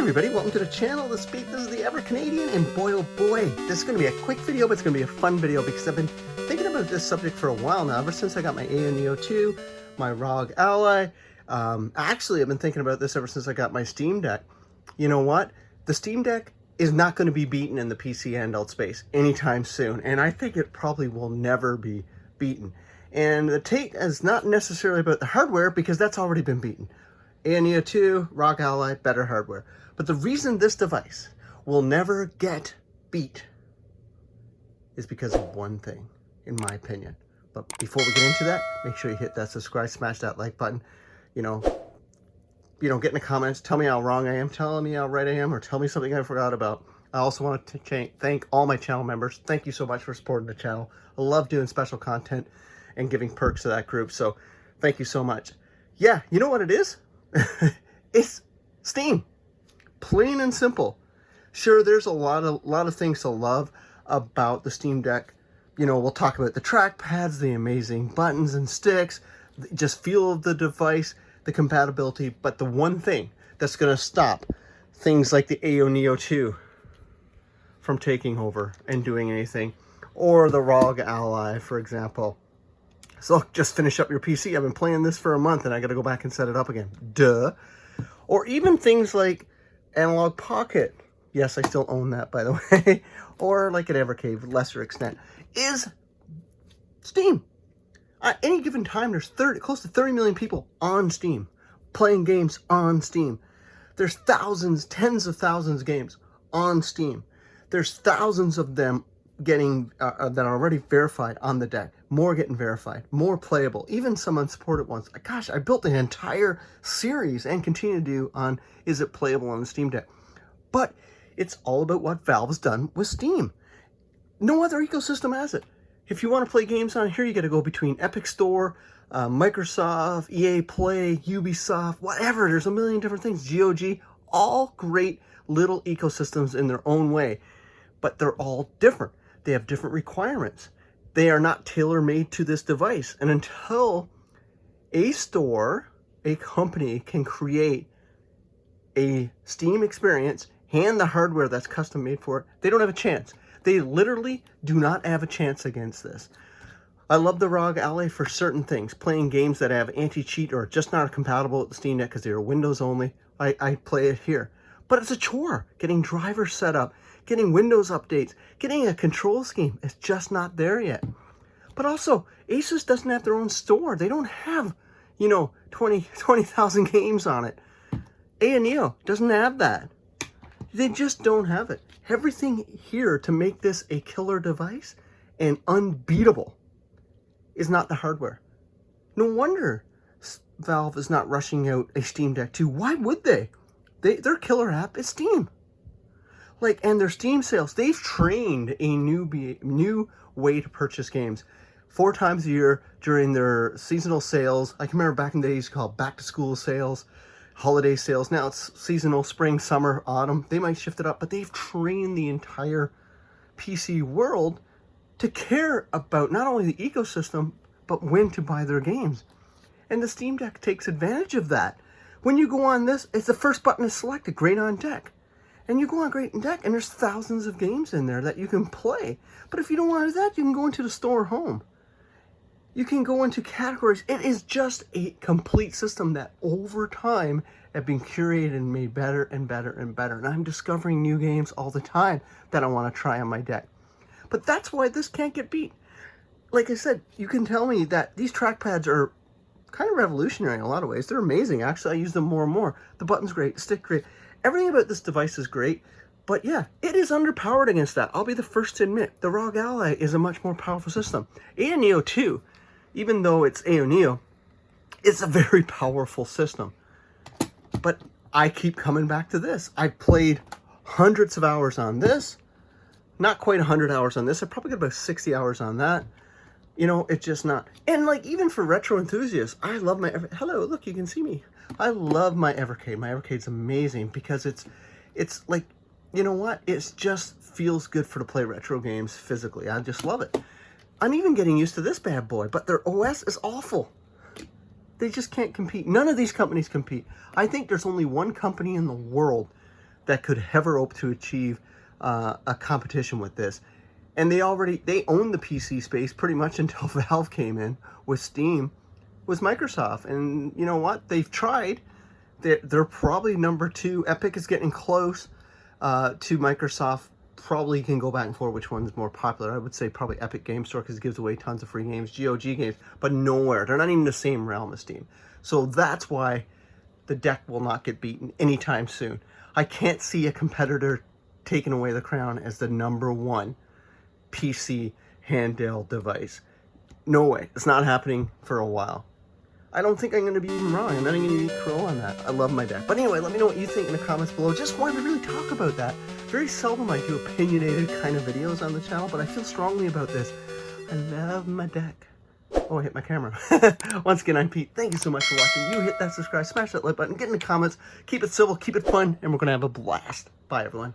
everybody, welcome to the channel. This is the Evercade, and boy oh boy, this is going to be a quick video, but it's going to be a fun video because I've been thinking about this subject for a while now, ever since I got my ayaneo 2, my ROG Ally. Actually, I've been thinking about this ever since I got my Steam Deck. You know what? The Steam Deck is not going to be beaten in the PC handheld space anytime soon, and I think it probably will never be beaten. And the take is not necessarily about the hardware, because that's already been beaten. ayaneo 2, ROG Ally, better hardware. But the reason this device will never get beat is because of one thing, in my opinion. But before we get into that, make sure you hit that subscribe, smash that like button. You know, get in the comments, tell me how wrong I am, tell me how right I am, or tell me something I forgot about. I also want to thank all my channel members. Thank you so much for supporting the channel. I love doing special content and giving perks to that group, so thank you so much. Yeah, you know what it is? It's Steam. Plain and simple. Sure, there's a lot of things to love about the Steam Deck. You know, we'll talk about the trackpads, the amazing buttons and sticks, just feel of the device, the compatibility. But the one thing that's going to stop things like the ayaneo 2 from taking over and doing anything, or the ROG Ally, for example. So just finish up your PC. I've been playing this for a month and I got to go back and set it up again. Duh. Or even things like Analog Pocket. Yes, I still own that, by the way. Or like an Evercade, lesser extent, is Steam. At any given time, there's close to 30 million people on Steam, playing games on Steam. There's thousands, tens of thousands of games on Steam. There's thousands of them getting that are already verified on the deck. More getting verified, more playable, even some unsupported ones. Gosh, I built an entire series and continue to do on is it playable on the Steam Deck. But it's all about what Valve's done with Steam. No other ecosystem has it. If you want to play games on here, you got to go between Epic Store, Microsoft, EA Play, Ubisoft, whatever. There's a million different things. GOG, all great little ecosystems in their own way, but they're all different. They have different requirements. They are not tailor-made to this device. And until a store, a company can create a Steam experience, hand the hardware that's custom made for it, they don't have a chance. They literally do not have a chance against this. I love the ROG Ally for certain things. Playing games that have anti-cheat or just not compatible with the Steam Deck because they are Windows only, I play it here. But it's a chore. Getting drivers set up, getting Windows updates, getting a control scheme, it's just not there yet. But also, Asus doesn't have their own store. They don't have, 20,000 games on it. ayaneo doesn't have that. They just don't have it. Everything here to make this a killer device and unbeatable is not the hardware. No wonder Valve is not rushing out a Steam Deck 2. Why would they? Their killer app is Steam. And their Steam sales, they've trained a new way to purchase games 4 times a year during their seasonal sales. I can remember back in the days called back to school sales, holiday sales. Now it's seasonal, spring, summer, autumn. They might shift it up, but they've trained the entire PC world to care about not only the ecosystem, but when to buy their games. And the Steam Deck takes advantage of that. When you go on this, it's the first button is selected, Great on Deck. And you go on Great on Deck, and there's thousands of games in there that you can play. But if you don't want to do that, you can go into the store home. You can go into categories. It is just a complete system that over time have been curated and made better and better and better. And I'm discovering new games all the time that I want to try on my deck. But that's why this can't get beat. Like I said, you can tell me that these trackpads are kind of revolutionary in a lot of ways. They're amazing. Actually, I use them more and more. The button's great, the stick great. Everything about this device is great, but yeah, it is underpowered against that. I'll be the first to admit. The ROG Ally is a much more powerful system. ayaneo 2, even though it's ayaneo, it's a very powerful system. But I keep coming back to this. I've played hundreds of hours on this. Not quite 100 hours on this. I probably got about 60 hours on that. It's just not. And even for retro enthusiasts, I love my... Hello, look, you can see me. I love my Evercade. My Evercade's amazing because it's like, you know what? It just feels good to play retro games physically. I just love it. I'm even getting used to this bad boy, but their OS is awful. They just can't compete. None of these companies compete. I think there's only one company in the world that could ever hope to achieve a competition with this. And they own the PC space pretty much until Valve came in with Steam, was Microsoft. And you know what? They've tried. They're probably number 2. Epic is getting close to Microsoft. Probably can go back and forth which one's more popular. I would say probably Epic Game Store because it gives away tons of free games, GOG games, but nowhere. They're not even in the same realm as Steam. So that's why the deck will not get beaten anytime soon. I can't see a competitor taking away the crown as the number 1 PC handheld device. No way. It's not happening for a while. I don't think I'm going to be even wrong. I'm not even going to be crow on that. I love my deck. But anyway, let me know what you think in the comments below. Just wanted to really talk about that. Very seldom I do opinionated kind of videos on the channel, but I feel strongly about this. I love my deck. Oh, I hit my camera. Once again, I'm Pete. Thank you so much for watching. You hit that subscribe, smash that like button, get in the comments, keep it civil, keep it fun, and we're going to have a blast. Bye, everyone.